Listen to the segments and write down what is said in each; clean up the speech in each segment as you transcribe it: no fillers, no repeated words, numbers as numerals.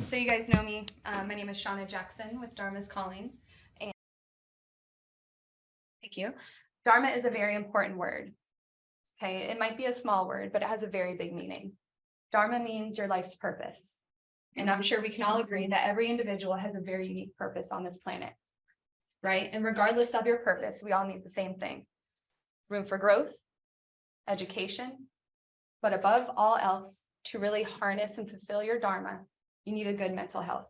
So you guys know me. My name is Shauna Jackson with Dharma's Calling. And thank you. Dharma is a very important word. Okay, it might be a small word, but it has a very big meaning. Dharma means your life's purpose. And I'm sure we can all agree that every individual has a very unique purpose on this planet, right? And regardless of your purpose, we all need the same thing: room for growth, education, but above all else, to really harness and fulfill your Dharma, you need a good mental health,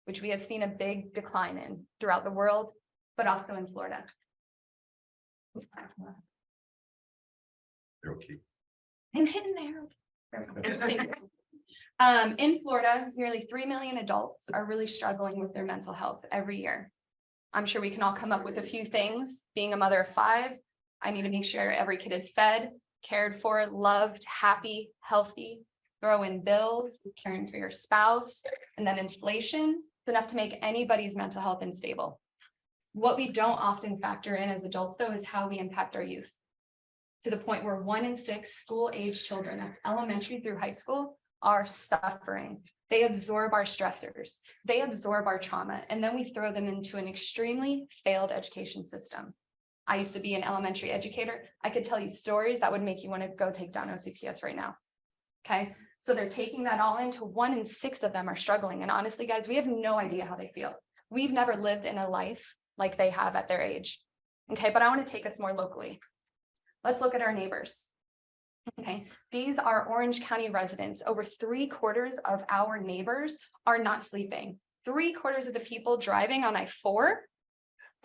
which we have seen a big decline in throughout the world, but also in Florida. You're okay. I'm hidden there. In Florida, nearly 3 million adults are really struggling with their mental health every year. I'm sure we can all come up with a few things. Being a mother of 5, I need to make sure every kid is fed, cared for, loved, happy, healthy. Throw in bills, caring for your spouse, and then inflation is enough to make anybody's mental health unstable. What we don't often factor in as adults, though, is how we impact our youth, to the point where 1 in 6 school-age children, that's elementary through high school, are suffering. They absorb our stressors, they absorb our trauma, and then we throw them into an extremely failed education system. I used to be an elementary educator. I could tell you stories that would make you want to go take down OCPS right now. Okay, so they're taking that all into 1 in 6 of them are struggling. And honestly, guys, we have no idea how they feel. We've never lived in a life like they have at their age. Okay, but I want to take us more locally. Let's look at our neighbors. Okay, these are Orange County residents. Over 3/4 of our neighbors are not sleeping. 3/4 of the people driving on I-4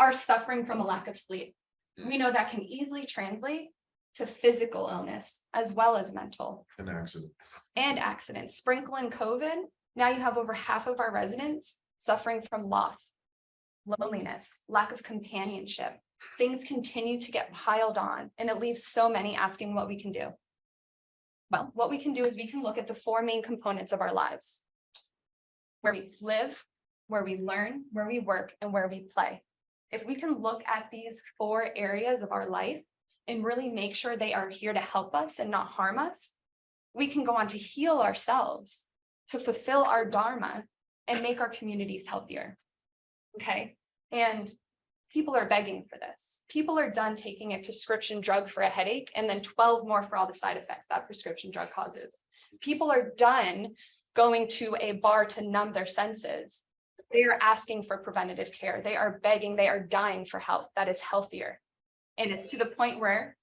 are suffering from a lack of sleep. We know that can easily translate to physical illness as well as mental. And accidents. Sprinkle in COVID. Now you have over half of our residents suffering from loss, loneliness, lack of companionship. Things continue to get piled on, and it leaves so many asking what we can do. Well, what we can do is we can look at the 4 main components of our lives: where we live, where we learn, where we work, and where we play. If we can look at these 4 areas of our life and really make sure they are here to help us and not harm us, we can go on to heal ourselves, to fulfill our Dharma, and make our communities healthier. Okay, and people are begging for this. People are done taking a prescription drug for a headache and then 12 more for all the side effects that prescription drug causes. People are done going to a bar to numb their senses. They are asking for preventative care. They are begging, they are dying for help that is healthier. And it's to the point where,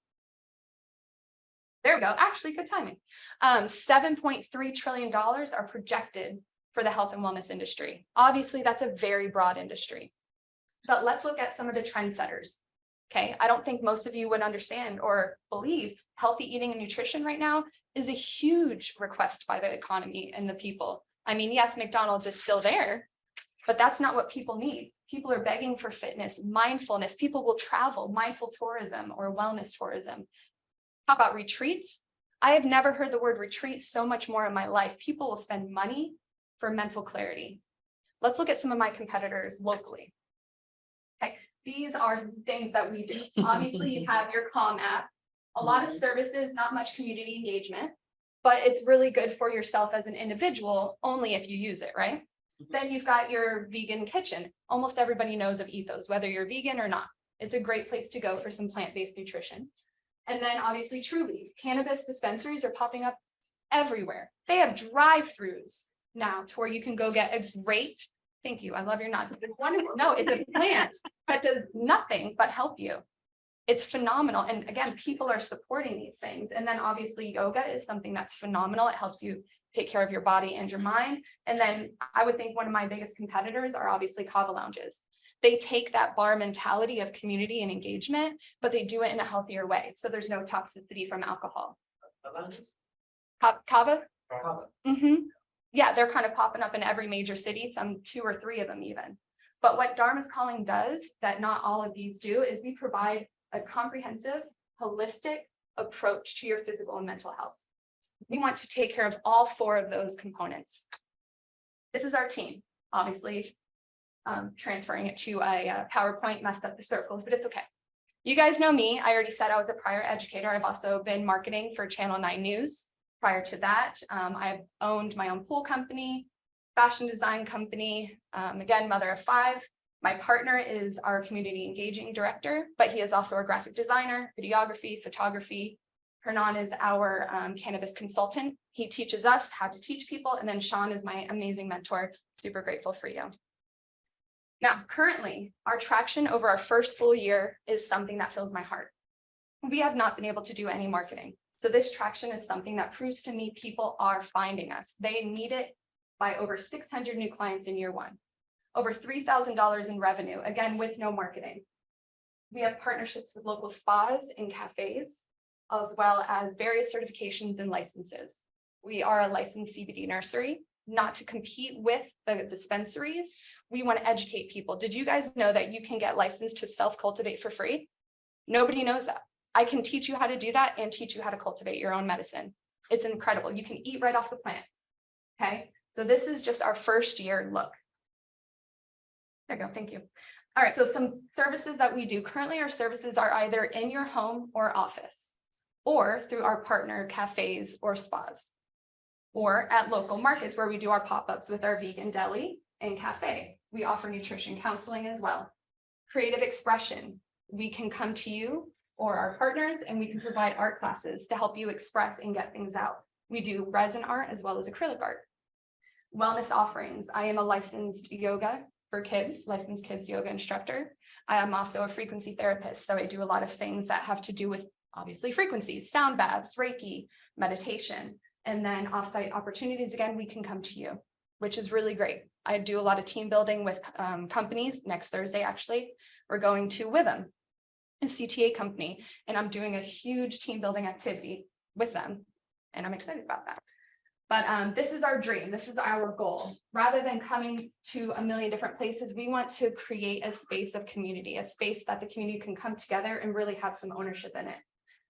there we go, actually good timing. $7.3 trillion are projected for the health and wellness industry. Obviously, that's a very broad industry. But let's look at some of the trendsetters. Okay, I don't think most of you would understand or believe healthy eating and nutrition right now is a huge request by the economy and the people. I mean, yes, McDonald's is still there, but that's not what people need. People are begging for fitness, mindfulness. People will travel, mindful tourism or wellness tourism. How about retreats? I have never heard the word retreat so much more in my life. People will spend money for mental clarity. Let's look at some of my competitors locally. Okay, these are things that we do. Obviously, you have your Calm app, a lot of services, not much community engagement, but it's really good for yourself as an individual only if you use it, right? Then you've got your vegan kitchen. Almost everybody knows of Ethos, whether you're vegan or not. It's a great place to go for some plant-based nutrition. And then obviously Trulieve. Cannabis dispensaries are popping up everywhere. They have drive-throughs now to where you can go get a great, thank you, I love your nuts. It's wonderful. No, it's a plant that does nothing but help you. It's phenomenal. And again, people are supporting these things. And then obviously yoga is something that's phenomenal. It helps you take care of your body and your mind. And then I would think one of my biggest competitors are obviously kava lounges. They take that bar mentality of community and engagement, but they do it in a healthier way. So there's no toxicity from alcohol. Kava? Mm-hmm. Yeah, they're kind of popping up in every major city, some 2 or 3 of them even. But what Dharma's Calling does that not all of these do is we provide a comprehensive, holistic approach to your physical and mental health. We want to take care of all 4 of those components. This is our team. Obviously, transferring it to a PowerPoint messed up the circles, but it's okay. You guys know me. I already said I was a prior educator. I've also been marketing for Channel 9 News. Prior to that, I've owned my own pool company. fashion design company. Again, mother of 5. My partner is our community engaging director, but he is also our graphic designer, videography, photography. Hernan is our cannabis consultant. He teaches us how to teach people. And then Sean is my amazing mentor. Super grateful for you. Now, currently, our traction over our first full year is something that fills my heart. We have not been able to do any marketing. So this traction is something that proves to me people are finding us. They need it by over 600 new clients in year 1. Over $3,000 in revenue, again, with no marketing. We have partnerships with local spas and cafes, as well as various certifications and licenses. We are a licensed CBD nursery, not to compete with the dispensaries. We want to educate people. Did you guys know that you can get licensed to self-cultivate for free? Nobody knows that. I can teach you how to do that and teach you how to cultivate your own medicine. It's incredible. You can eat right off the plant. Okay, so this is just our first year look. There you go, thank you. All right, so some services that we do. Currently, our services are either in your home or office, or through our partner cafes or spas, or at local markets where we do our pop-ups with our vegan deli and cafe. We offer nutrition counseling as well. Creative expression. We can come to you or our partners and we can provide art classes to help you express and get things out. We do resin art as well as acrylic art. Wellness offerings. I am a licensed yoga for kids, licensed kids yoga instructor. I am also a frequency therapist. So I do a lot of things that have to do with obviously frequencies, sound baths, Reiki, meditation, and then offsite opportunities. Again, we can come to you, which is really great. I do a lot of team building with companies. Next Thursday, actually, we're going to Witham, a CTA company, and I'm doing a huge team building activity with them. And I'm excited about that. But this is our dream. This is our goal. Rather than coming to a million different places, we want to create a space of community, a space that the community can come together and really have some ownership in it.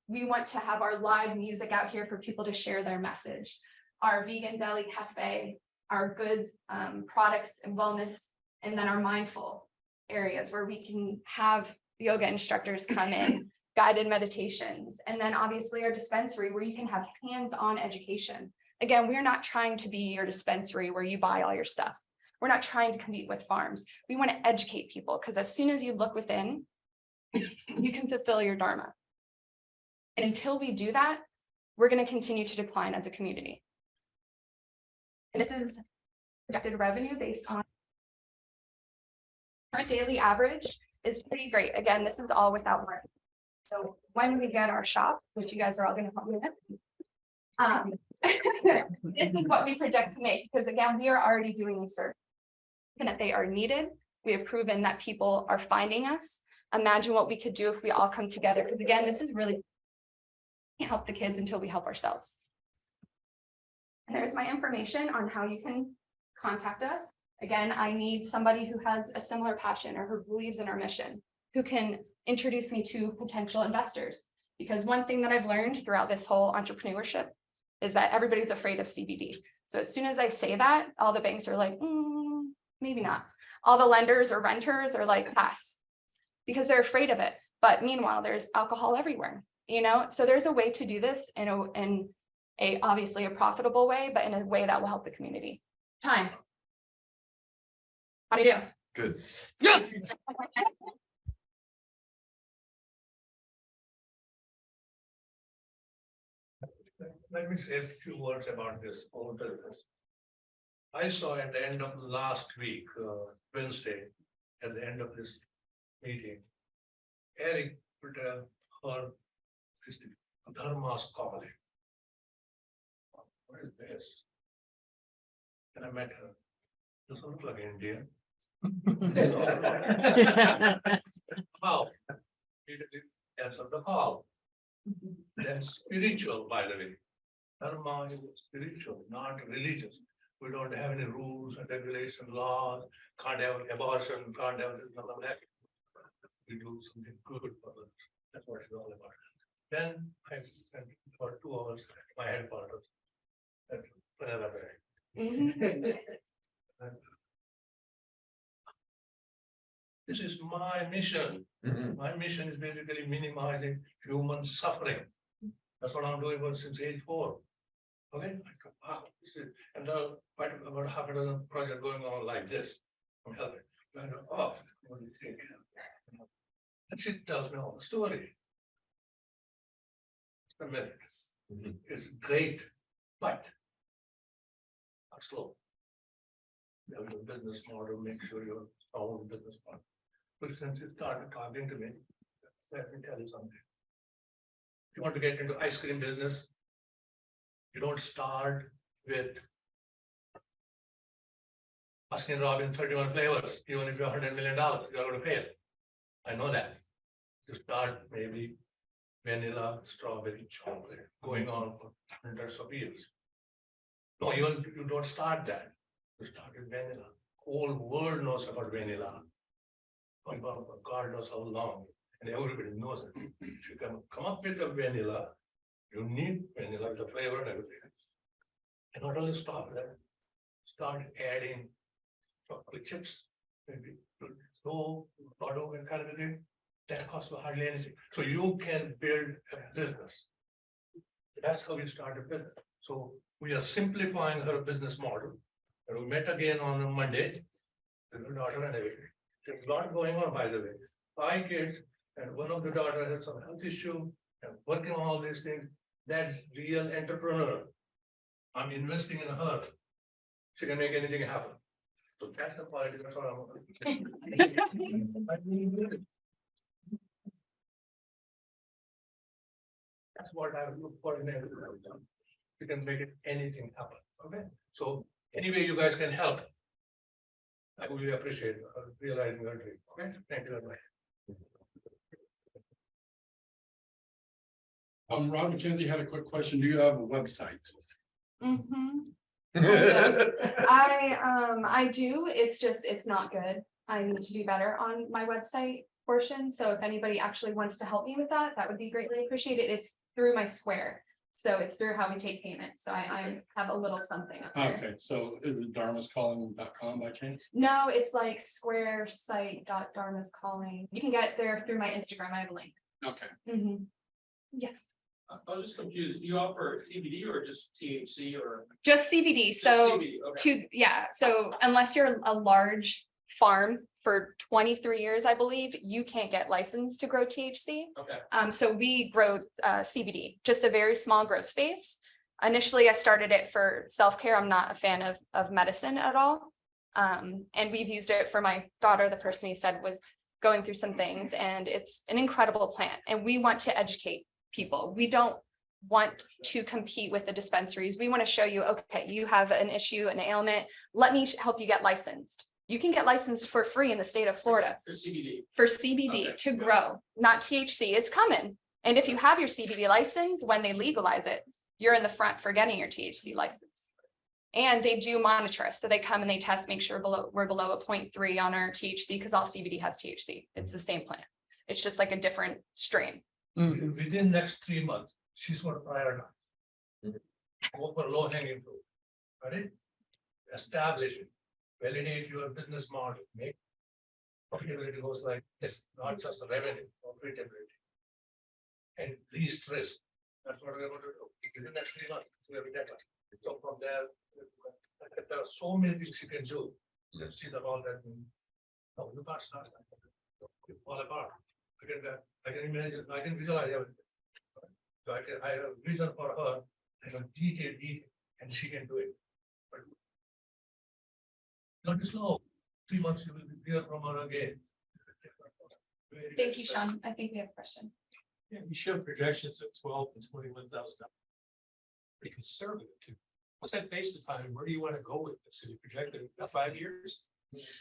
We want to have our live music out here for people to share their message. Our vegan deli cafe, our goods, products and wellness, and then our mindful areas where we can have yoga instructors come in, guided meditations, and then obviously our dispensary where you can have hands-on education. Again, we're not trying to be your dispensary where you buy all your stuff. We're not trying to compete with farms. We want to educate people because as soon as you look within, you can fulfill your Dharma. And until we do that, we're going to continue to decline as a community. And this is projected revenue based on our daily average is pretty great. Again, this is all without marketing. So when we get our shop, which you guys are all going to help me with, this is what we project to make, because again, we are already doing these services and that they are needed. We have proven that people are finding us. Imagine what we could do if we all come together. Because again, this is really can't help the kids until we help ourselves. And there's my information on how you can contact us. Again, I need somebody who has a similar passion or who believes in our mission, who can introduce me to potential investors. Because one thing that I've learned throughout this whole entrepreneurship is that everybody's afraid of CBD. So as soon as I say that, all the banks are like, maybe not. All the lenders or renters are like, pass, because they're afraid of it. But meanwhile, there's alcohol everywhere, you know? So there's a way to do this in a obviously a profitable way, but in a way that will help the community. Time. How do you do? Good. Yes. Let me say a few words about this. I saw at the end of last week, Wednesday, at the end of this meeting, Eric put her Dharma's calling. What is this? And I met her. Doesn't look like Indian. How? He didn't answer the call. And spiritual, by the way. Dharma is spiritual, not religious. We don't have any rules and regulations, laws, can't have abortion, can't have this, none of that. We do something good for others. That's what it's all about. Then I spent for 2 hours at my headquarters at Panera Bread. This is my mission. My mission is basically minimizing human suffering. That's what I'm doing since age 4. Okay, and the quite about half a dozen project going on like this. I'm helping. I go, oh, what do you think? And she tells me all the story. A minute. It's great, but not slow. You have your business model, make sure your own business model. But since you started talking to me, let me tell you something. If you want to get into ice cream business, you don't start with Baskin Robbins 31 flavors, even if you're $100 million, you're going to fail. I know that. You start maybe vanilla, strawberry, chocolate, going on for hundreds of years. No, you don't start that. You start with vanilla. Whole world knows about vanilla. God knows how long, and everybody knows it. If you can come up with a vanilla, you need vanilla with the flavor and everything. And not only stop there, start adding chocolate chips, maybe so lotto and kind of thing. That costs hardly anything. So you can build a business. That's how we start a business. So we are simplifying her business model. And we met again on a Monday. With her daughter and everything. There's a lot going on, by the way. 5 kids, and one of the daughters had some health issue, and working on all these things. That's real entrepreneur. I'm investing in her. She can make anything happen. So that's the quality. That's what I'm. That's what I look for in everyone. You can make it anything happen. Okay. So anyway, you guys can help. I really appreciate realizing your dream. Okay, thank you very much. Ron McKenzie had a quick question. Do you have a website? I do, it's not good. I need to do better on my website portion, so if anybody actually wants to help me with that, that would be greatly appreciated. It's through my Square, so it's through how we take payments, so I have a little something up there. Okay, so is it dharmascalling.com by chance? No, it's like Square site Dharma's calling. You can get there through my Instagram, I have a link. Okay. Yes, I was just confused. Do you offer CBD or just THC or? just CBD, Just so CBD, okay. so unless you're a large farm for 23 years, I believe, you can't get licensed to grow THC. Okay. So we grow CBD, just a very small grow space. Initially, I started it for self-care. I'm not a fan of medicine at all. And we've used it for my daughter, the person he said was going through some things, and it's an incredible plant. And we want to educate people. We don't want to compete with the dispensaries. We want to show you, okay, you have an issue, an ailment. Let me help you get licensed. You can get licensed for free in the state of Florida. For CBD. For CBD Okay, to good. grow, not THC. It's coming. And if you have your CBD license, when they legalize it, you're in the front for getting your THC license. And they do monitor us. So they come and they test, make sure we're below a 0.3 on our THC, because all CBD has THC. It's the same plant. It's just like a different strain. Within next 3 months, she's going to prioritize. Go for low hanging fruit. Ready? Establish it. Validate your business model. Make profitability goes like this, not just the revenue, profitability. And least risk. That's what we're going to do. Within the next 3 months, we have that. So from there, there are so many things you can do. Let's see that all that. No, you can't start. You fall apart. I can imagine, I can visualize everything. So I have a vision for her, and a detail, and she can do it. But not be slow. 3 months you will hear from her again. Thank you, Sean. I think we have a question. Yeah, you showed projections of 12 and $21,000. Pretty conservative too. What's that based upon? Where do you want to go with this? Have you projected 5 years?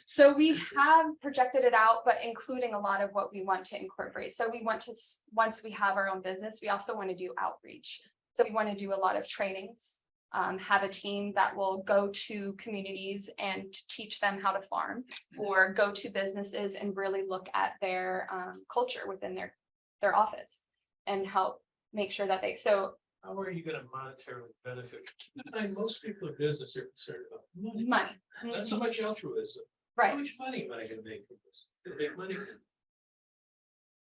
So we have projected it out, but including a lot of what we want to incorporate. So we want to, once we have our own business, we also want to do outreach. So we want to do a lot of trainings, have a team that will go to communities and teach them how to farm, or go to businesses and really look at their culture within their office and help make sure that so How are you going to monetarily benefit? I mean, most people in business are concerned about money. money. Not so much altruism. How Right. much money am I going to make from this? Make money.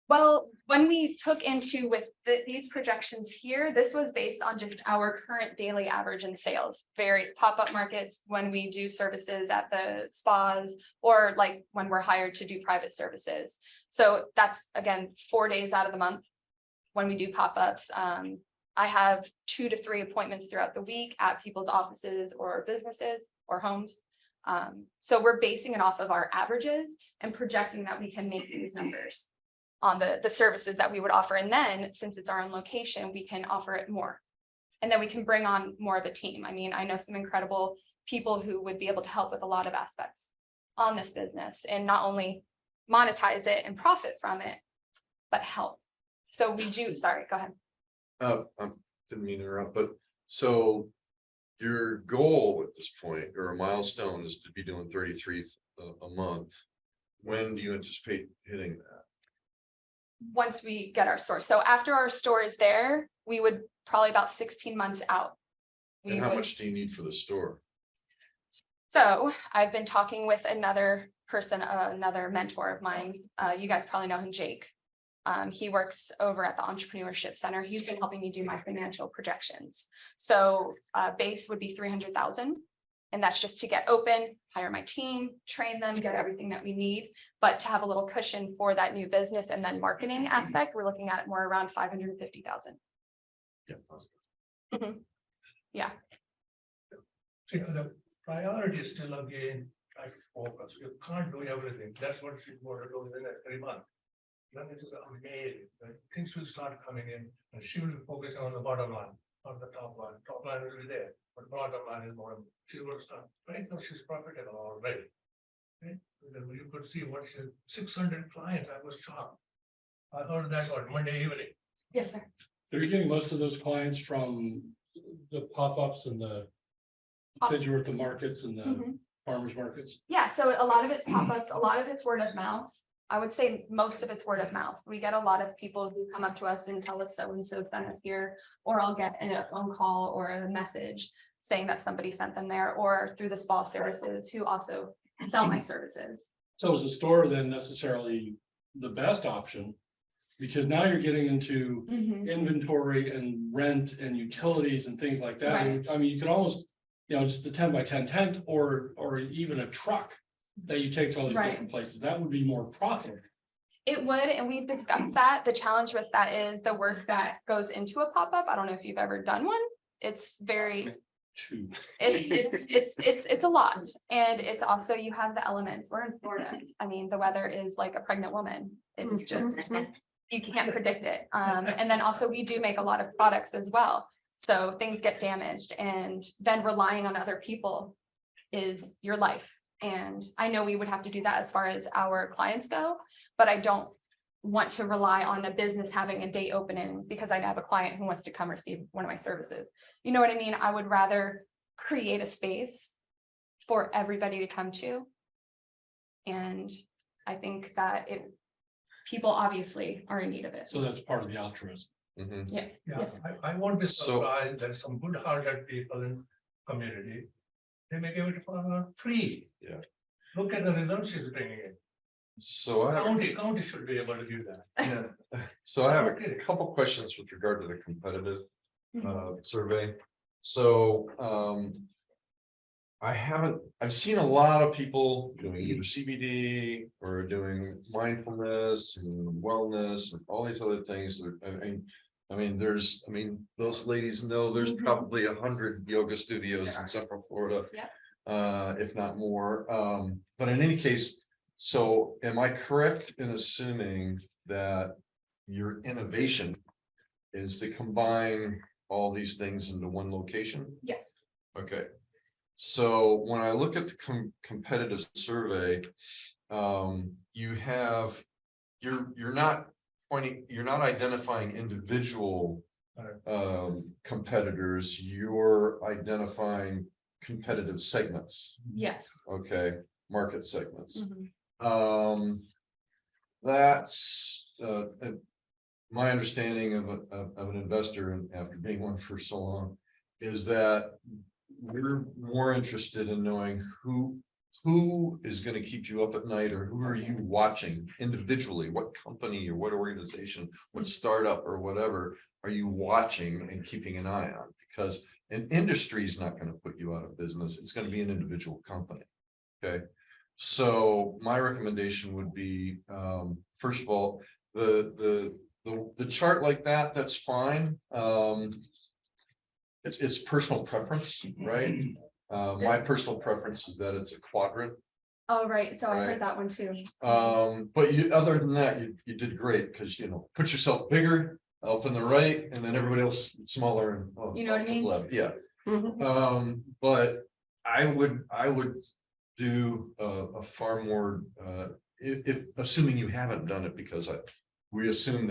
Well, when we took into with these projections here, this was based on just our current daily average in sales. Various pop-up markets, when we do services at the spas, or like when we're hired to do private services. So that's, again, 4 days out of the month when we do pop-ups. I have 2 to 3 appointments throughout the week at people's offices or businesses or homes. So we're basing it off of our averages and projecting that we can make these numbers on the services that we would offer. And then, since it's our own location, we can offer it more. And then we can bring on more of a team. I mean, I know some incredible people who would be able to help with a lot of aspects on this business, and not only monetize it and profit from it, but help. So we do, sorry, go ahead. I didn't mean to interrupt, but so your goal at this point, or a milestone, is to be doing 33 a month. When do you anticipate hitting that? Once we get our store. So after our store is there, we would probably about 16 months out. And how much do you need for the store? So I've been talking with another person, another mentor of mine. You guys probably know him, Jake. He works over at the Entrepreneurship Center. He's been helping me do my financial projections. So base would be 300,000. And that's just to get open, hire my team, train them, get everything that we need. But to have a little cushion for that new business and then marketing aspect, we're looking at more around 550,000. Yeah. Yeah. See, the priority is still again, try to focus. You can't do everything. That's what she's going to do in the next 3 months. Then it is amazing. Things will start coming in and she will be focusing on the bottom line, not the top line. Top line will be there, but bottom line is more. She will start. Right now, she's profitable already. Right? You could see what she 600 clients. I was shocked. I heard that on Monday evening. Yes, sir. Are you getting most of those clients from the pop-ups and the, you said you were at the markets and the Mhm. farmers markets? Yeah, so a lot of it's pop-ups, a lot of it's word of mouth. I would say most of it's word of mouth. We get a lot of people who come up to us and tell us so-and-so sent us here, or I'll get a phone call or a message saying that somebody sent them there, or through the spa services who also sell my services. So is the store then necessarily the best option? Because now you're getting into Mhm. inventory and rent and utilities and things like that. Right. I mean, you could almost, just the 10 by 10 tent or even a truck that you take to all these Right. different places. That would be more profitable. It would, and we've discussed that. The challenge with that is the work that goes into a pop-up. I don't know if you've ever done one. It's very, Too. it's a lot. And it's also, you have the elements. We're in Florida. I mean, the weather is like a pregnant woman. It's just, you can't predict it. And then also we do make a lot of products as well. So things get damaged, and then relying on other people is your life. And I know we would have to do that as far as our clients go, but I don't want to rely on a business having a day opening because I have a client who wants to come receive one of my services. You know what I mean? I would rather create a space for everybody to come to. And I think that people obviously are in need of it. So that's part of the altruism. Mhm. Yeah, Yes. I won't be So- surprised that some good-hearted people in community, they may give it for free. Yeah. Look at the results she's bringing in. So I have, County should be able to do that. so I have a couple questions with regard to the competitive survey. So I've seen a lot of people doing either CBD or doing mindfulness and wellness and all these other things. Those ladies know there's Mhm. probably 100 yoga studios in Central Florida. Yep. If not more. But in any case, so am I correct in assuming that your innovation is to combine all these things into one location? Yes. Okay. So when I look at the competitive survey, you're not identifying individual competitors, you're identifying competitive segments, Yes. okay, market segments. Mhm. That's my understanding of an investor, and after being one for so long, is that we're more interested in knowing who who is gonna keep you up at night, or who are you watching individually? What company or what organization, what startup or whatever are you watching and keeping an eye on? Because an industry is not gonna put you out of business, it's gonna be an individual company. Okay, so my recommendation would be, first of all, the chart like that, that's fine. It's personal preference, right? My personal preference is that it's a quadrant. Oh, right, so I Right. heard that one too. But other than that, you did great, because put yourself bigger up in the right, and then everybody else smaller and. You know what I off to the mean? Left, yeah. Mhm. But I would do a far more, if assuming you haven't done it, because we assume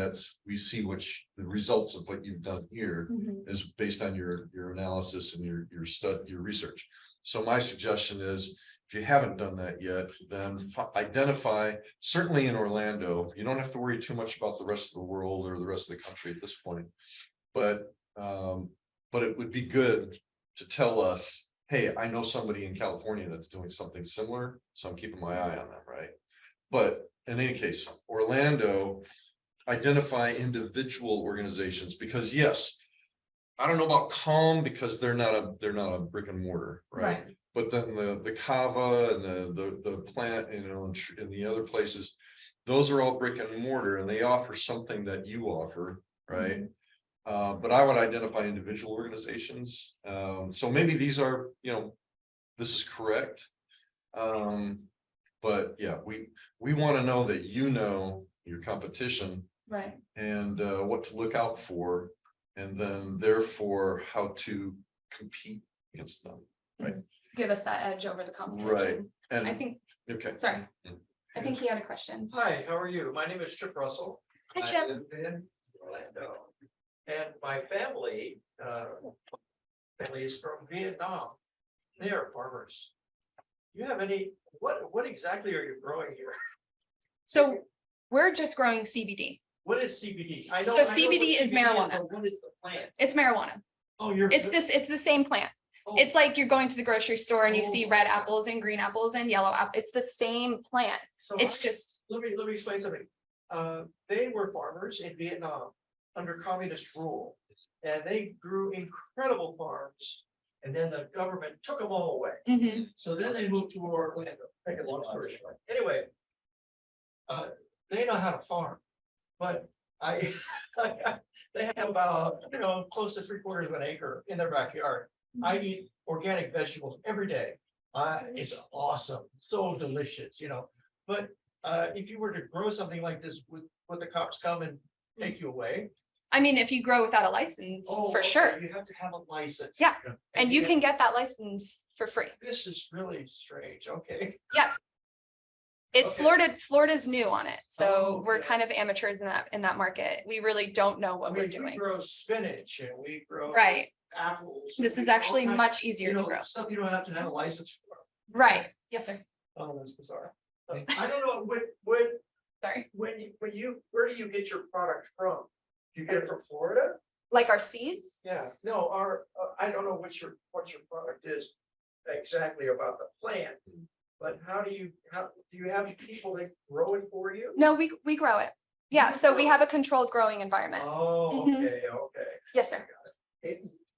we see the results of what you've done here Mhm. is based on your analysis and your research. So my suggestion is, if you haven't done that yet, then identify, certainly in Orlando, you don't have to worry too much about the rest of the world or the rest of the country at this point. But it would be good to tell us, hey, I know somebody in California that's doing something similar, so I'm keeping my eye on them, right? But in any case, Orlando, identify individual organizations, because yes, I don't know about Calm, because they're not a brick and mortar, right? Right. But then the Kava and the plant, and the other places, those are all brick and mortar, and they offer something that you offer, right? But I would identify individual organizations. So maybe these are, this is correct. But yeah, we want to know that your competition Right, and what to look out for, and then therefore how to compete against them. Right. give us that edge over the competition. Right. I And think, okay. sorry, Mm. I think he had a question. Hi, how are you? My name is Chip Russell. Hi, I Chip. live in Orlando. And my family is from Vietnam. They are farmers. Do you have what exactly are you growing here? So we're just growing CBD. What is CBD? I So know what CBD is marijuana. but what is the plant? It's marijuana. Oh, you're. It's the same plant. Oh, It's like you're going to the grocery store and you see Oh. red apples and green apples and yellow apples. It's the same plant. so It's I- just, Let me explain something. They were farmers in Vietnam under communist rule. And they grew incredible farms. And then the government took them all away. mhm, So then they moved to Orlando, make a long story short. Anyway. They know how to farm, but they have about, close to 3/4 of an acre in their backyard. I eat organic vegetables every day. It's awesome, so delicious, but if you were to grow something like this, would the cops come and take you away? I mean, if you grow without a license, Oh, for okay, sure. You have to have a license. Yeah, and you can get that license for free. This is really strange, okay. Yes. It's Okay. Florida's new on it, so Oh, we're okay. kind of amateurs in that market. We really don't know I what mean, we're we doing. grow spinach and we grow. Right, Apples. this we is grow all actually kinds- much easier to grow. Stuff you don't have to have a license for. Right, yes, sir, Oh, that's bizarre. I don't know, sorry. where do you get your product from? Do you get it from Florida? Like our seeds? Yeah, no, I don't know what your product is exactly about the plant. But how do you have people that grow it for you? No, we grow it. Yeah, You so we grow have a controlled growing environment. Oh, Mhm. okay. Yes, sir.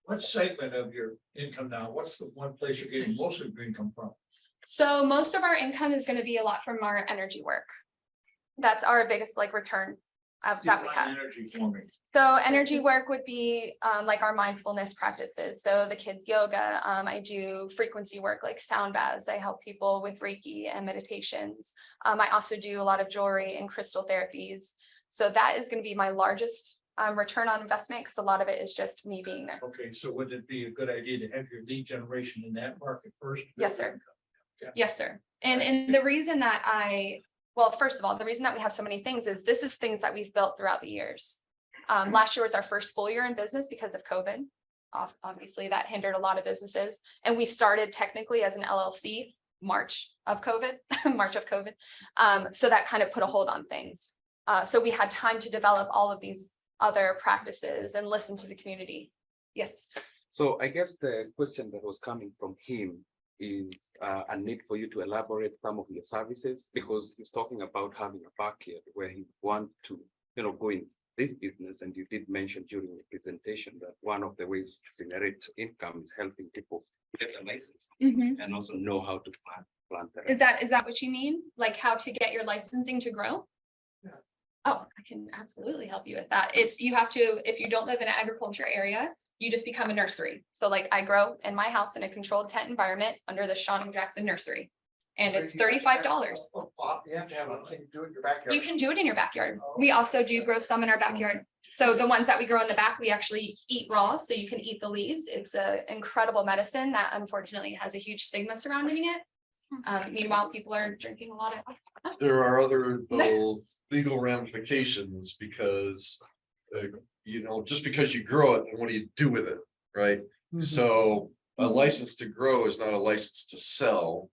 What segment of your income now? What's the one place you're getting most of your income from? So most of our income is gonna be a lot from our energy work. That's our biggest return that we Define have. energy for me. So energy work would be like our mindfulness practices. So the kids yoga, I do frequency work like sound baths. I help people with Reiki and meditations. I also do a lot of jewelry and crystal therapies. So that is going to be my largest return on investment, because a lot of it is just me being there. Okay, so would it be a good idea to have your lead generation in that market first? Yes, sir. Yeah. Yes, sir. And the reason that well, first of all, the reason that we have so many things is this is things that we've built throughout the years. Last year was our first full year in business because of COVID. Obviously, that hindered a lot of businesses. And we started technically as an LLC March of COVID. So that kind of put a hold on things. So we had time to develop all of these other practices and listen to the community. Yes. So I guess the question that was coming from him is a need for you to elaborate some of your services, because he's talking about having a backyard where he want to, go in this business. And you did mention during the presentation that one of the ways to generate income is helping people get a license Mhm. and also know how to plant. Is that what you mean? Like how to get your licensing to grow? Yeah. Oh, I can absolutely help you with that. You have to, if you don't live in an agriculture area, you just become a nursery. So like I grow in my house in a controlled tent environment under the Shauna Jackson Nursery. And it's $35. You have to have, can you do it in your backyard? You can do it in your backyard. We also do grow some in our backyard. So the ones that we grow in the back, we actually eat raw, so you can eat the leaves. It's an incredible medicine that unfortunately has a huge stigma surrounding it. Meanwhile, people are drinking a lot of. There are other though legal ramifications because, just because you grow it, and what do you do with it, right? So a license to grow is not a license to sell.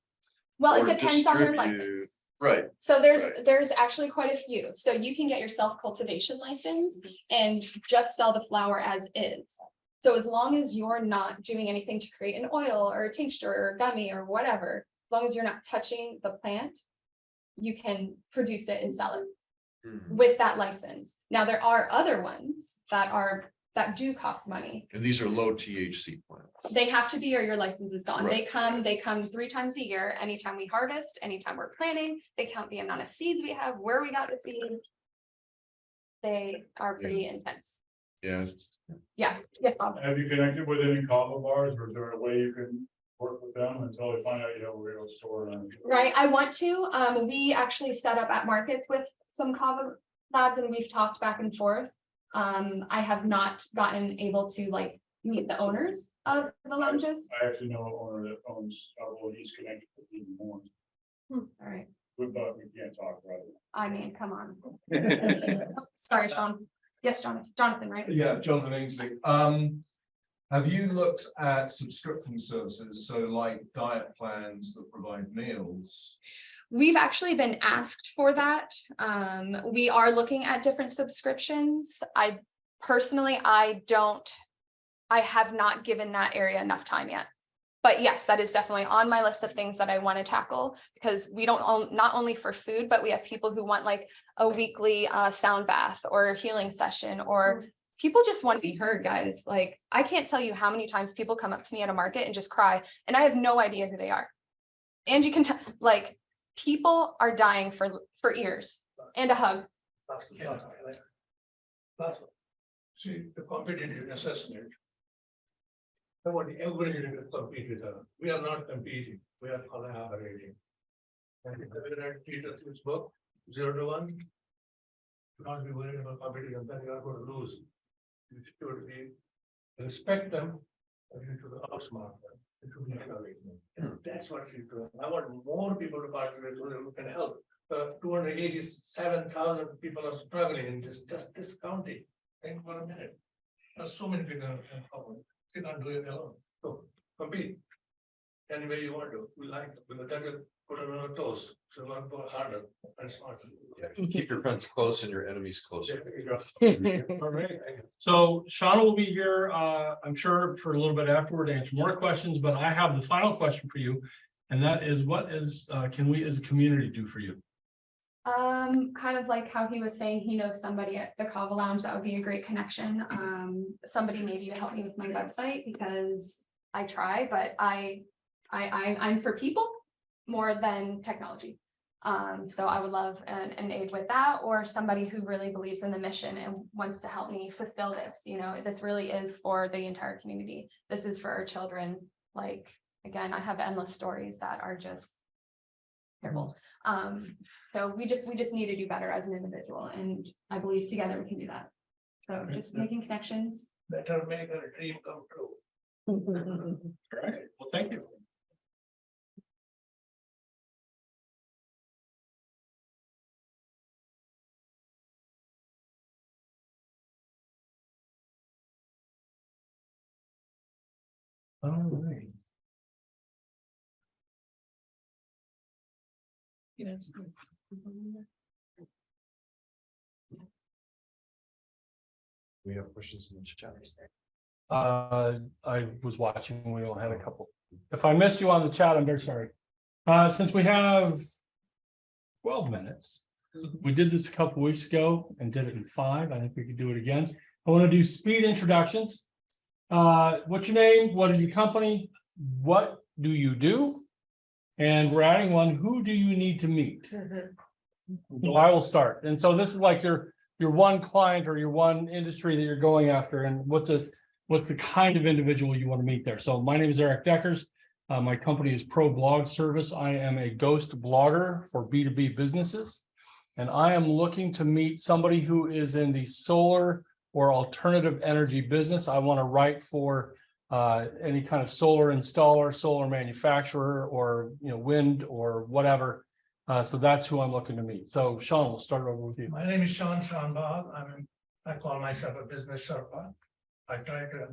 Well, it or depends on your distribute. license. Right, So Right. there's actually quite a few. So you can get your self-cultivation license and just sell the flower as is. So as long as you're not doing anything to create an oil or a tincture or gummy or whatever, as long as you're not touching the plant, you can produce it and sell it Mhm. with that license. Now, there are other ones that do cost money. And these are low THC plants. They have to be or your license is gone. Right. They come 3 times a year, anytime we harvest, anytime we're planting, they count the amount of seeds we have, where we got the seed. They are pretty intense. Yeah, Yeah, yes, Bob. Have you connected with any kava bars, or is there a way you can work with them until they find out you have a real store? Right, I want to, we actually set up at markets with some kava lads and we've talked back and forth. I have not gotten able to like meet the owners of the lounges. I actually know an owner that owns, he's connected with even more, All right, but we can't talk about it. I mean, come on. Sorry, Sean. Yes, Jonathan, right? Yeah, Jonathan Ainsley. Have you looked at subscription services, so like diet plans that provide meals? We've actually been asked for that. We are looking at different subscriptions. I have not given that area enough time yet. But yes, that is definitely on my list of things that I want to tackle, because we don't own, not only for food, but we have people who want like a weekly sound bath or healing session, or people just want to be heard, guys. Like, I can't tell you how many times people come up to me at a market and just cry, and I have no idea who they are. And you can tell, like, people are dying for ears and a hug. See, the competitive assessment. Everybody will compete with us. We are not competing, we are collaborating. And if you read Peter Smith's book, 0 to 1. Not be worried about competition, then you are going to lose. You should be respect them, and you should outsmart them. It should be encouragement. And that's what we do. I want more people to participate who can help. 287,000 people are struggling in just this county. Think for a minute. There's so many people in problem. You can't do it alone. So compete. Any way you want to. We like it, because that will put it on our toes. So work more harder and smarter. keep your friends close and your enemies closer. All right. So Shauna will be here, I'm sure, for a little bit afterward to answer more questions, but I have the final question for you. And that is, can we as a community do for you? Kind of like how he was saying, he knows somebody at the Kava Lounge, that would be a great connection. Somebody maybe to help me with my website, because I try, but I'm for people more than technology. So I would love an aid with that, or somebody who really believes in the mission and wants to help me fulfill this. This really is for the entire community. This is for our children. Like, again, I have endless stories that are just terrible. So we just need to do better as an individual, and I believe together we can do that. So just making connections. Better make a dream come true. All right, well, thank you. All right. We have questions in the chat. I was watching, we all had a couple If I missed you on the chat, I'm very sorry. Since we have 12 minutes, we did this a couple weeks ago and did it in 5. I think we could do it again. I want to do speed introductions. What's your name? What is your company? What do you do? And we're adding one. Who do you need to meet? I will start. And so this is like your one client or your one industry that you're going after, and what's the kind of individual you want to meet there. So my name is Eric Deckers. My company is Pro Blog Service. I am a ghost blogger for B2B businesses, and I am looking to meet somebody who is in the solar or alternative energy business. I want to write for any kind of solar installer, solar manufacturer, or wind or whatever. So that's who I'm looking to meet. So Sean, we'll start over with you. My name is Shauna. I call myself a business Sherpa. I try to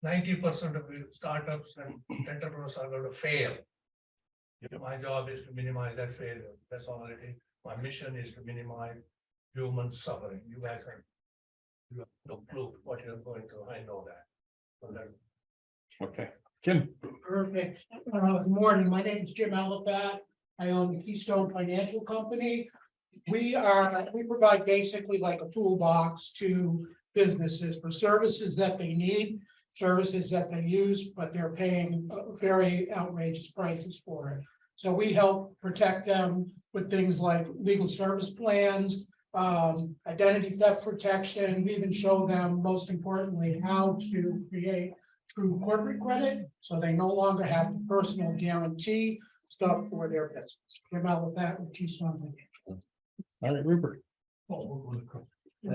90% of the startups and entrepreneurs are going to fail. My job is to minimize that failure. That's all it is. My mission is to minimize human suffering. You guys you have no clue what you're going through. I know that. So that Okay, Jim. Perfect. Good morning. My name is Jim Alifat. I own the Keystone Financial Company. We provide basically like a toolbox to businesses for services that they need, services that they use, but they're paying very outrageous prices for it. So we help protect them with things like legal service plans, identity theft protection. We even show them, most importantly, how to create true corporate credit, so they no longer have to personal guarantee stuff for their business. Came out with that with Keystone Financial. All right, Rupert. My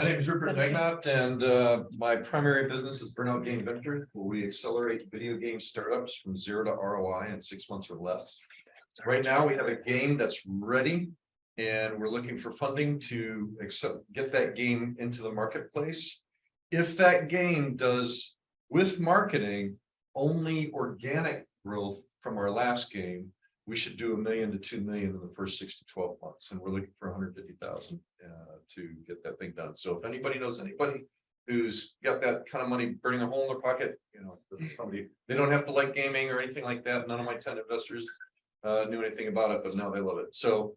name is Rupert Dagnott, and my primary business is Burnout Game Ventures, where we accelerate video game startups from 0 to ROI in 6 months or less. Right now, we have a game that's ready, and we're looking for funding to get that game into the marketplace. If that game does, with marketing, only organic growth from our last game, we should do $1 million to $2 million in the first 6 to 12 months, and we're looking for 150,000 to get that thing done. So if anybody knows anybody who's got that kind of money burning a hole in their pocket, somebody, they don't have to like gaming or anything like that. None of my 10 investors knew anything about it, but now they love it. So,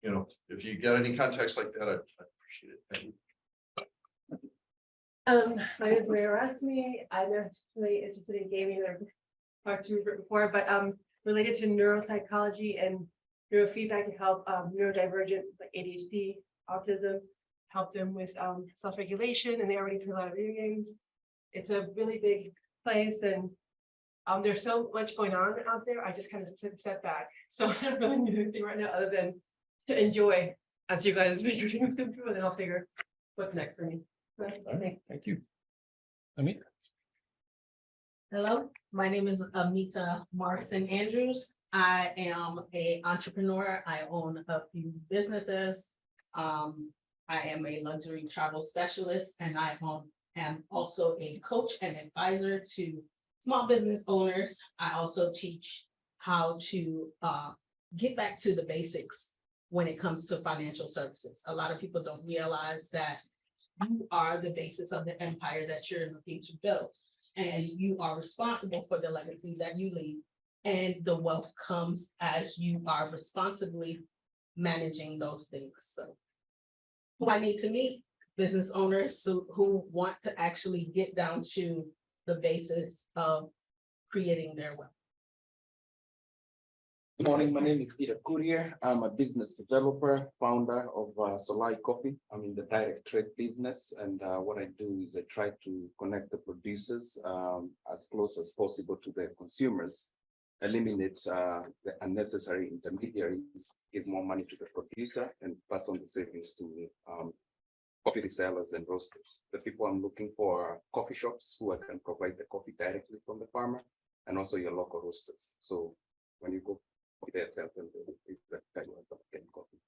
if you got any contacts like that, I appreciate it. Thank you. My name is Maria Rasmi. I'm actually interested in gaming. I've talked to you before, but related to neuropsychology and neurofeedback to help neurodivergent, like ADHD, autism, help them with self-regulation, and they already play a lot of video games. It's a really big place, and there's so much going on out there. I just kind of step back. So I don't really need anything right now other than to enjoy as you guys make your dreams come true, and then I'll figure what's next for me. Thank you. Amit. Hello, my name is Amita Markson Andrews. I am an entrepreneur. I own a few businesses. I am a luxury travel specialist, and I am also a coach and advisor to small business owners. I also teach how to get back to the basics when it comes to financial services. A lot of people don't realize that you are the basis of the empire that you're looking to build, and you are responsible for the legacy that you leave. And the wealth comes as you are responsibly managing those things. So who I need to meet, business owners who want to actually get down to the basis of creating their wealth. Good morning, my name is Peter Courier. I'm a business developer, founder of Solai Coffee. I'm in the direct trade business, and what I do is I try to connect the producers as close as possible to their consumers, eliminate the unnecessary intermediaries, give more money to the producer, and pass on the savings to coffee resellers and roasters. The people I'm looking for are coffee shops who can provide the coffee directly from the farmer, and also your local roasters. So when you go there, tell them it's that kind of getting coffee.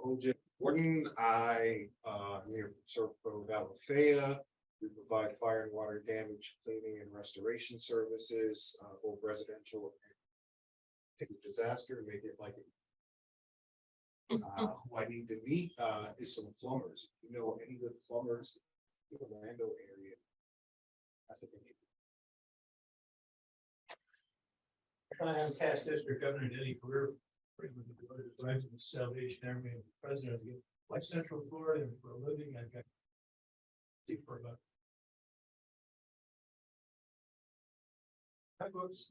OJ Gordon, I near Surf Road, Alafaya. We provide fire and water damage cleaning and restoration services, both residential and take a disaster and make it like it. Who I need to meet is some plumbers. You know, any good plumbers in the Orlando area, I am past district governor in any career. Right to the Salvation Army and president of like Central Florida for a living. I've got. For about. Hi, folks.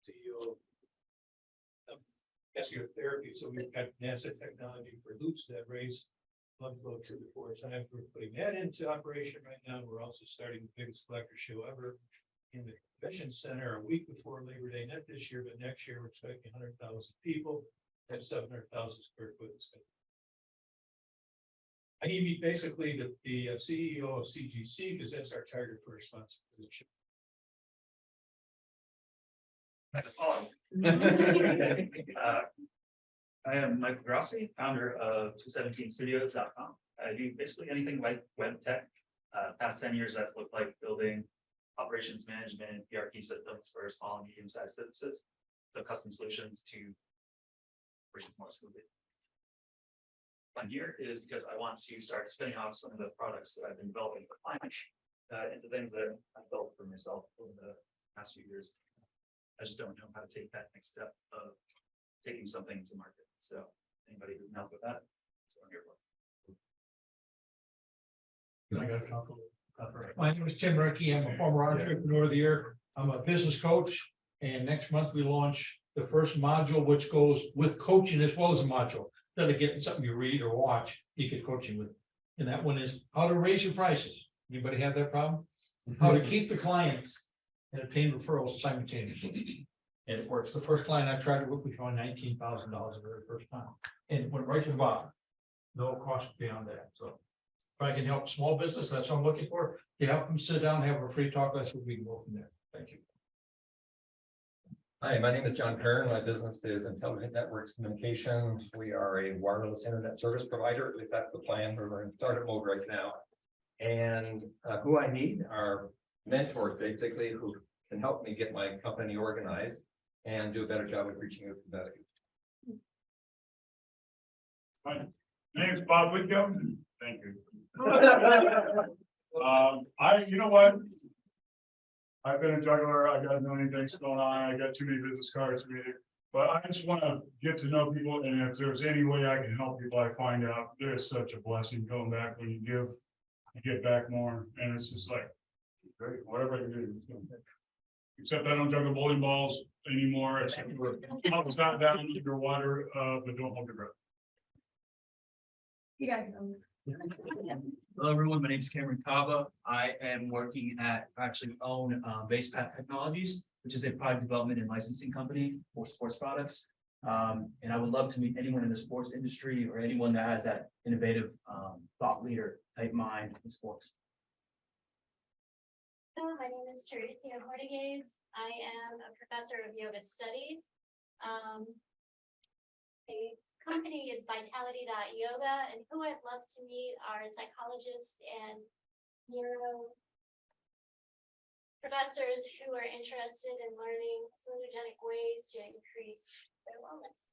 CEO. Vascular therapy, so we've got NASA technology for loops that raise blood flow to the 4 times. We're putting that into operation right now. We're also starting the biggest collector show ever in the convention center a week before Labor Day, not this year, but next year. We're expecting 100,000 people. That's 700,000 square foot. I need to be basically the CEO of CGC because that's our target for response position. I am Michael Grossi, founder of 217studios.com. I do basically anything like web tech. Past 10 years, that's looked like building operations management, ERP systems for small and medium-sized businesses. So custom solutions to operations more smoothly. One here is because I want to start spinning off some of the products that I've been developing for clients into things that I've built for myself over the past few years. I just don't know how to take that next step of taking something to market. So anybody who can help with that, that's what I'm here for. I got a couple. My name is Tim Rickey. I'm a former entrepreneur of the year. I'm a business coach. And next month we launch the first module, which goes with coaching as well as a module. Instead of getting something you read or watch, you get coaching with. And that one is how to raise your prices. Anybody have that problem? How to keep the clients and obtain referrals simultaneously. And it works. The first client I tried to work with on $19,000 the very first time. And it went right to the bottom. No cost beyond that. So if I can help small business, that's what I'm looking for. To help them sit down, have a free talk, that's what we can go from there. Thank you. Hi, my name is John Kern. My business is Intelligent Networks Communication. We are a wireless internet service provider. At least that's the plan. We're in startup mode right now. And who I need are mentors, basically, who can help me get my company organized and do a better job of reaching out to investors. My name's Bob Whitcomb. Thank you. You know what? I've been a juggler. I got a million things going on. I got too many business cards to read. But I just want to get to know people. And if there's any way I can help people, I find out there's such a blessing going back when you give, you get back more. And it's just like, great, whatever I can do. Except I don't juggle bowling balls anymore. It's not down underwater, but don't hold your breath. You guys know. Hello, everyone. My name is Cameron Kaba. I am working at, actually own Base Path Technologies, which is a product development and licensing company for sports products. And I would love to meet anyone in the sports industry or anyone that has that innovative thought leader type mind in sports. Hello, my name is Teresa Hortiguez. I am a professor of yoga studies. The company is vitality.yoga, and who I'd love to meet are psychologists and neuro professors who are interested in learning synergetic ways to increase their wellness.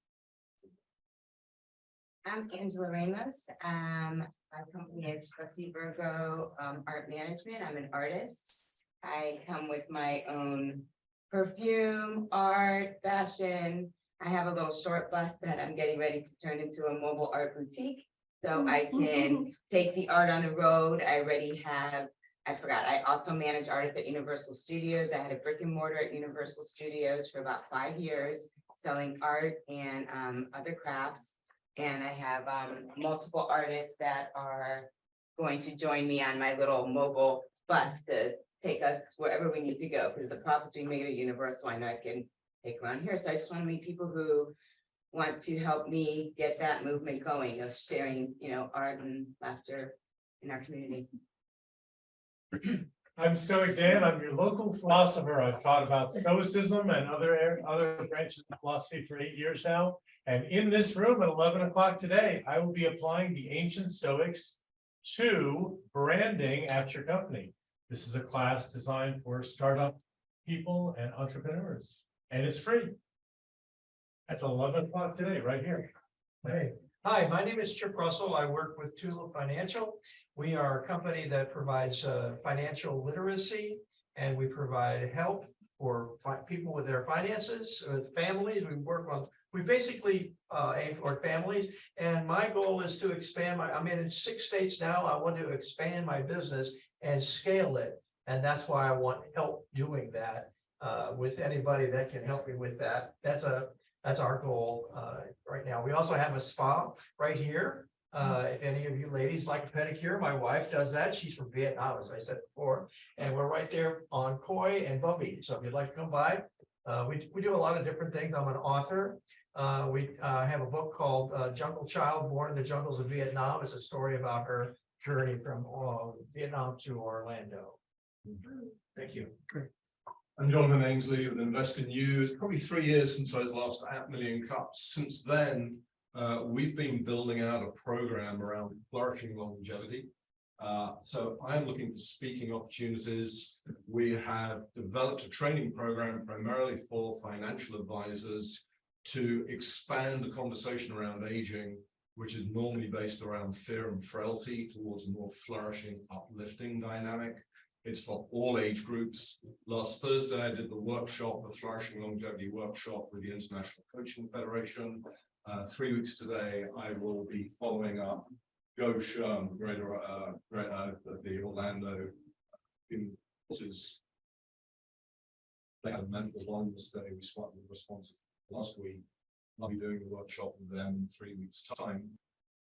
I'm Angela Ramos. My company is Cressy Virgo Art Management. I'm an artist. I come with my own perfume, art, fashion. I have a little short bus that I'm getting ready to turn into a mobile art boutique. So I can take the art on the road. I already have, I also manage artists at Universal Studios. I had a brick and mortar at Universal Studios for about 5 years, selling art and other crafts. And I have multiple artists that are going to join me on my little mobile bus to take us wherever we need to go. Because the profits we made at Universal, I know I can take around here. So I just want to meet people who want to help me get that movement going of sharing, art and laughter in our community. I'm Stoic Dan. I'm your local philosopher. I've taught about Stoicism and other branches of philosophy for 8 years now. And in this room at 11 o'clock today, I will be applying the ancient Stoics to branding at your company. This is a class designed for startup people and entrepreneurs, and it's free. That's 11 o'clock today, right here. Hey, Hi, my name is Chip Russell. I work with Tulip Financial. We are a company that provides financial literacy, and we provide help for people with their finances, with families. We basically aim for families. And my goal is to expand I'm in 6 states now. I want to expand my business and scale it. And that's why I want help doing that with anybody that can help me with that. That's our goal right now. We also have a spa right here. If any of you ladies like a pedicure, my wife does that. She's from Vietnam, as I said before, and we're right there on Khoi and Bumby. So if you'd like to come by, we do a lot of different things. I'm an author. We have a book called Jungle Child, Born in the Jungles of Vietnam. It's a story about her journey from Vietnam to Orlando. Thank you. I'm Jonathan Ainsley of Invest in You. It's probably 3 years since I was last at Million Cups. Since then, we've been building out a program around flourishing longevity. So I am looking for speaking opportunities. We have developed a training program primarily for financial advisors to expand the conversation around aging, which is normally based around fear and frailty, towards a more flourishing, uplifting dynamic. It's for all age groups. Last Thursday, I did the workshop, the Flourishing Longevity Workshop with the International Coaching Federation. 3 weeks today, I will be following up Ghosh, the Orlando, this is they had a mental wellness day responsive last week. I'll be doing the workshop with them in 3 weeks' time.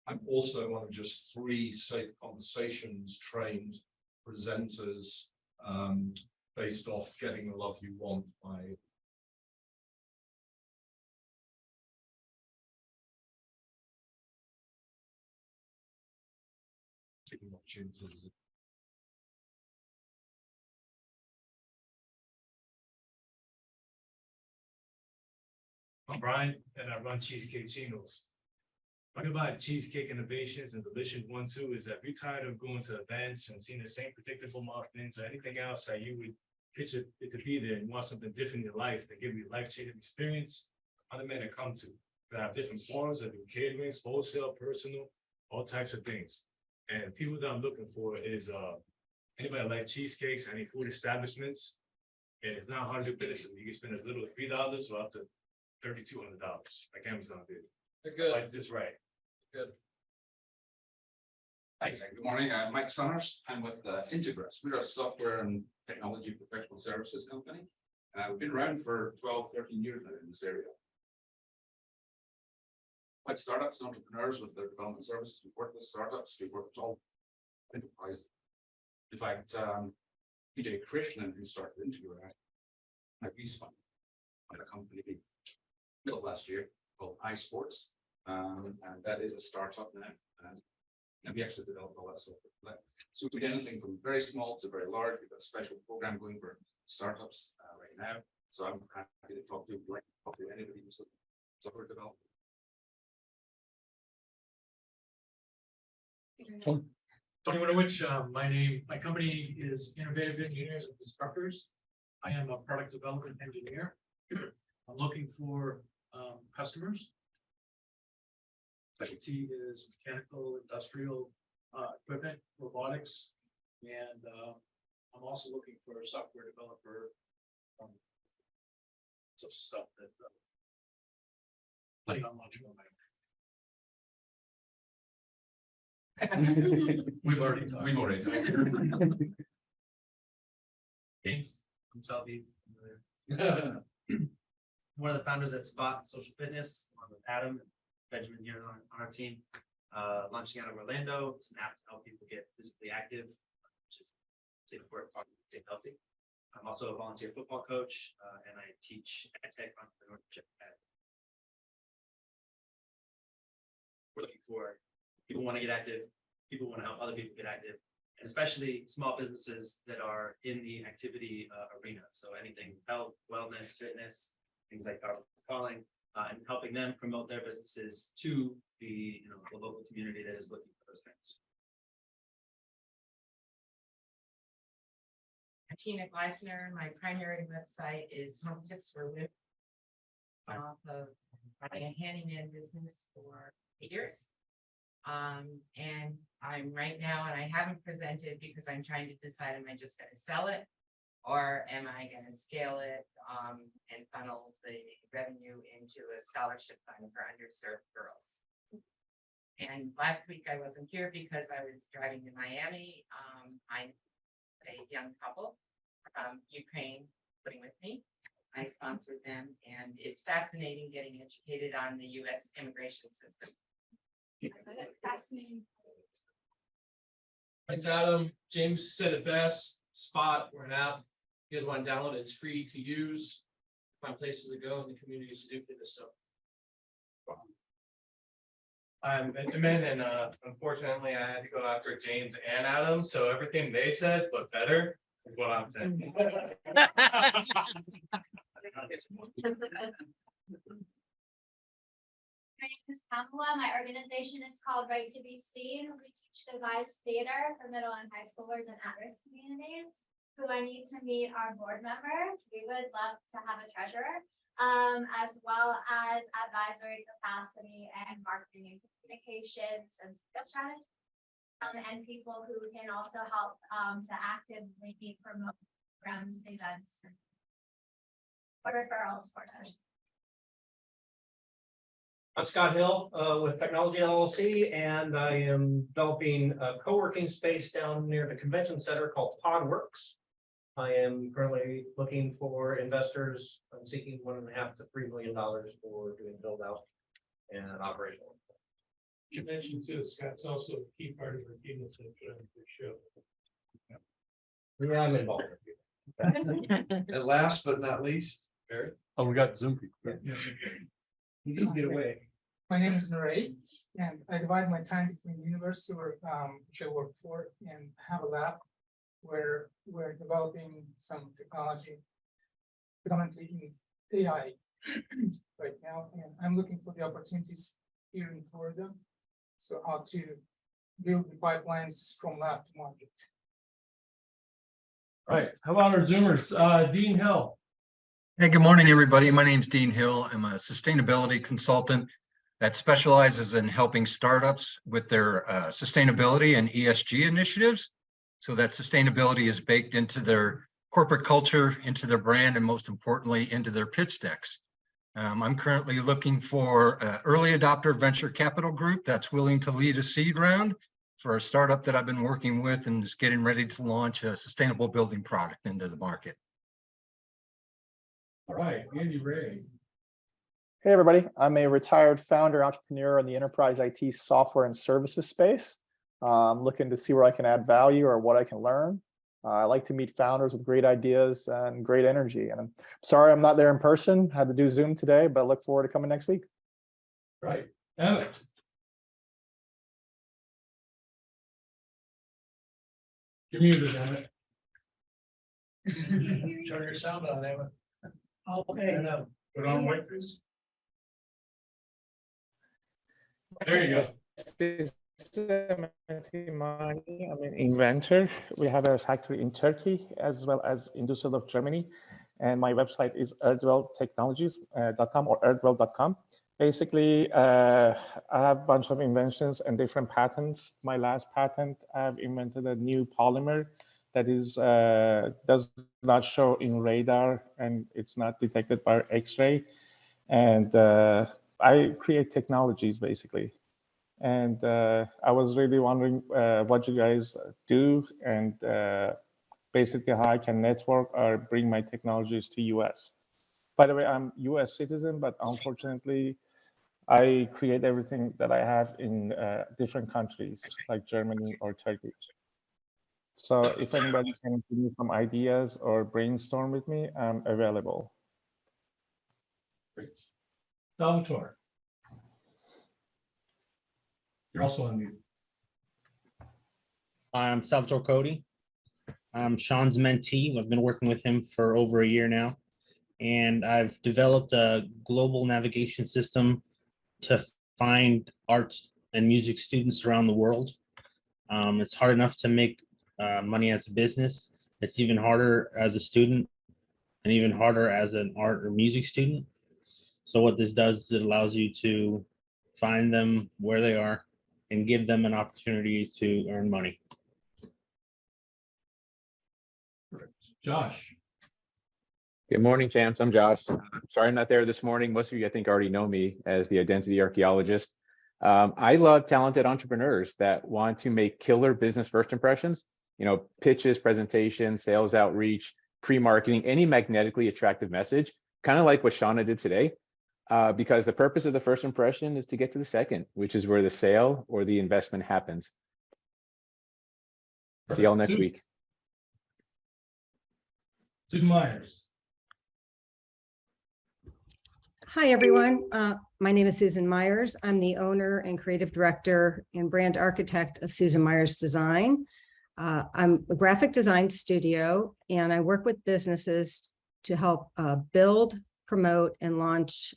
I'm also one of just 3 safe conversations trained presenters based off Getting the Love You Want by taking opportunities. I'm Brian, and I run Cheesecake Chinos. Talking about cheesecake innovations and delicious one too is that if you're tired of going to events and seeing the same predictable muffins or anything else that you would picture it to be there and want something different in your life to give you a life-changing experience, I'm the man to come to. We have different forms of catering, wholesale, personal, all types of things. And people that I'm looking for is anybody like cheesecakes, any food establishments. And it's not hard to do business. You can spend as little as $3 or up to $3,200, like Amazon did. They're good. Like this right. Good. Hi, good morning. I'm Mike Summers. I'm with Integrus. We're a software and technology professional services company. We've been around for 12, 13 years now in this area. Like startups and entrepreneurs with their development services, we work with startups, we work with all enterprises. In fact, PJ Krishnan, who started Integrus, we spun a company middle of last year called iSports, and that is a startup now. And we actually developed all that software. So we do anything from very small to very large. We've got a special program going for startups right now. So I'm happy to talk to anybody who's looking for software development. Tony Winowich, my company is Innovative Engineers and Constructors. I am a product development engineer. I'm looking for customers. Specialty is mechanical, industrial equipment, robotics, and I'm also looking for a software developer. Some stuff that putting on launch on my. We've already talked. James from Southeast. One of the founders at Spot Social Fitness, along with Adam and Benjamin here on our team, launching out of Orlando. It's an app to help people get physically active, which is safe work, stay healthy. I'm also a volunteer football coach, and I teach tech entrepreneurship. We're looking for people who want to get active, people who want to help other people get active, and especially small businesses that are in the activity arena. So anything health, wellness, fitness, things like our calling, and helping them promote their businesses to the local community that is looking for those kinds. Tina Gleisner, my primary website is Home Tips for Women. Off of running a handyman business for 8 years. And I'm right now, and I haven't presented because I'm trying to decide, am I just gonna sell it? Or am I gonna scale it, and funnel the revenue into a scholarship fund for underserved girls? And last week I wasn't here because I was driving to Miami. I'm a young couple from Ukraine living with me. I sponsored them, and it's fascinating getting educated on the US immigration system. Fascinating. Thanks, Adam. James said it best, Spot or an app. You guys want to download it, it's free to use. Find places to go and the communities to do for this stuff. I'm Benjamin, and unfortunately, I had to go after James and Adam, so everything they said, but better is what I'm saying. My name is Pamela. My organization is called Right to Be Seen. We teach devised theater for middle and high schoolers in at-risk communities who I need to meet our board members. We would love to have a treasurer, as well as advisory capacity and marketing and communications and sales strategy. And people who can also help to actively promote programs, events, or referrals for sessions. I'm Scott Hill with Technology LLC, and I am developing a co-working space down near the convention center called PodWorks. I am currently looking for investors. I'm seeking $1.5 to $3 million for doing build out and operational. You mentioned too, Scott's also a key part of our team that's going to show. Yeah, I'm involved. And last but not least, Barry. Oh, we got Zoom people. You didn't get away. My name is Naray, and I divide my time between university work, which I work for, and have a lab where we're developing some technology, predominantly in AI right now, and I'm looking for the opportunities here in Florida. So how to build the pipelines from lab to market. All right, how about our Zoomers? Dean Hill. Hey, good morning, everybody. My name's Dean Hill. I'm a sustainability consultant that specializes in helping startups with their sustainability and ESG initiatives. So that sustainability is baked into their corporate culture, into their brand, and most importantly, into their pitch decks. I'm currently looking for an early adopter venture capital group that's willing to lead a seed round for a startup that I've been working with and is getting ready to launch a sustainable building product into the market. All right, Andy Ray. Hey, everybody. I'm a retired founder entrepreneur in the enterprise IT software and services space. I'm looking to see where I can add value or what I can learn. I like to meet founders with great ideas and great energy. And I'm sorry I'm not there in person. Had to do Zoom today, but I look forward to coming next week. Right, Emmett. You're muted, Emmett. Turn your sound on, Emmett. Okay. Put on white face. There you go. I'm an inventor. We have a factory in Turkey as well as in Düsseldorf, Germany. And my website is erdwelltechnologies.com or erdwell.com. Basically, I have a bunch of inventions and different patents. My last patent, I've invented a new polymer that is does not show in radar and it's not detected by X-ray. And I create technologies basically. And I was really wondering what you guys do and basically how I can network or bring my technologies to US. By the way, I'm US citizen, but unfortunately, I create everything that I have in different countries like Germany or Turkey. So if anybody can give me some ideas or brainstorm with me, I'm available. Great. Salvatore. You're also on mute. I'm Salvatore Cody. I'm Sean's mentee. I've been working with him for over a year now. And I've developed a global navigation system to find arts and music students around the world. It's hard enough to make money as a business. It's even harder as a student and even harder as an art or music student. So what this does is it allows you to find them where they are and give them an opportunity to earn money. Josh. Good morning, champs. I'm Josh. Sorry I'm not there this morning. Most of you, I think, already know me as the identity archaeologist. I love talented entrepreneurs that want to make killer business first impressions, pitches, presentations, sales outreach, pre-marketing, any magnetically attractive message, kind of like what Shauna did today. Because the purpose of the first impression is to get to the second, which is where the sale or the investment happens. See y'all next week. Susan Myers. Hi, everyone. My name is Susan Myers. I'm the owner and creative director and brand architect of Susan Myers Design. I'm a graphic design studio, and I work with businesses to help build, promote, and launch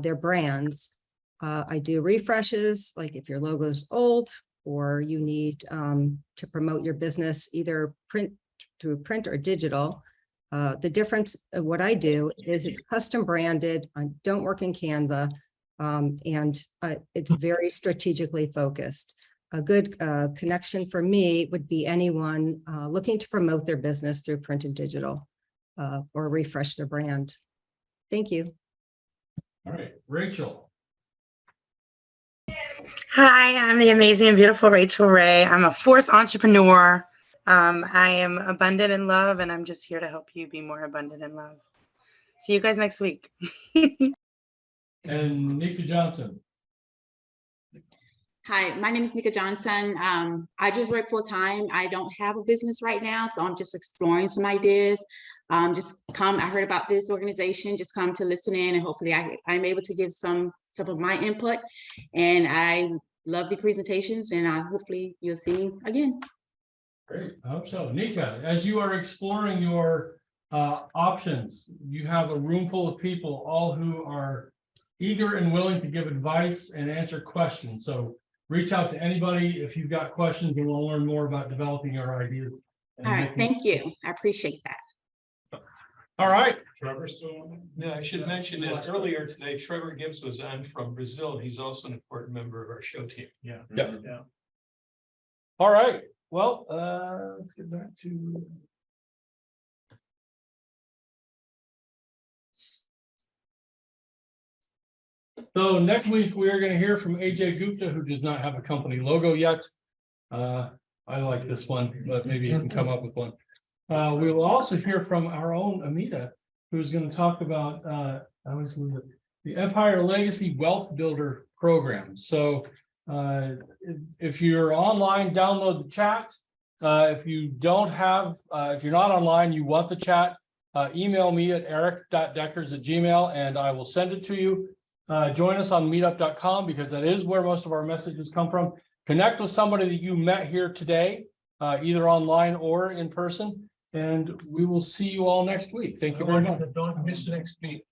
their brands. I do refreshes, like if your logo is old or you need to promote your business, either through print or digital. The difference of what I do is it's custom branded. I don't work in Canva, and it's very strategically focused. A good connection for me would be anyone looking to promote their business through print and digital or refresh their brand. Thank you. All right, Rachel. Hi, I'm the amazing and beautiful Rachel Ray. I'm a force entrepreneur. I am abundant in love, and I'm just here to help you be more abundant in love. See you guys next week. And Nika Johnson. Hi, my name is Nika Johnson. I just work full time. I don't have a business right now, so I'm just exploring some ideas. I heard about this organization, just come to listen in, and hopefully I'm able to give some of my input. And I love the presentations, and hopefully you'll see me again. Great, I hope so. Nika, as you are exploring your options, you have a room full of people, all who are eager and willing to give advice and answer questions. So reach out to anybody if you've got questions and want to learn more about developing your ideas. All right, thank you. I appreciate that. All right. Trevor's still on? Yeah, I should mention that earlier today, Trevor Gibbs was on from Brazil. He's also an important member of our show team. Yeah. All right. Well, let's get back to. So next week, we are going to hear from AJ Gupta, who does not have a company logo yet. I like this one, but maybe you can come up with one. We will also hear from our own Amita, who's going to talk about the Empire Legacy Wealth Builder program. So if you're online, download the chat. If you don't have, if you're not online, you want the chat, email me at eric.deckers@gmail.com and I will send it to you. Join us on meetup.com because that is where most of our messages come from. Connect with somebody that you met here today, either online or in person. And we will see you all next week. Thank you very much. Don't miss next week.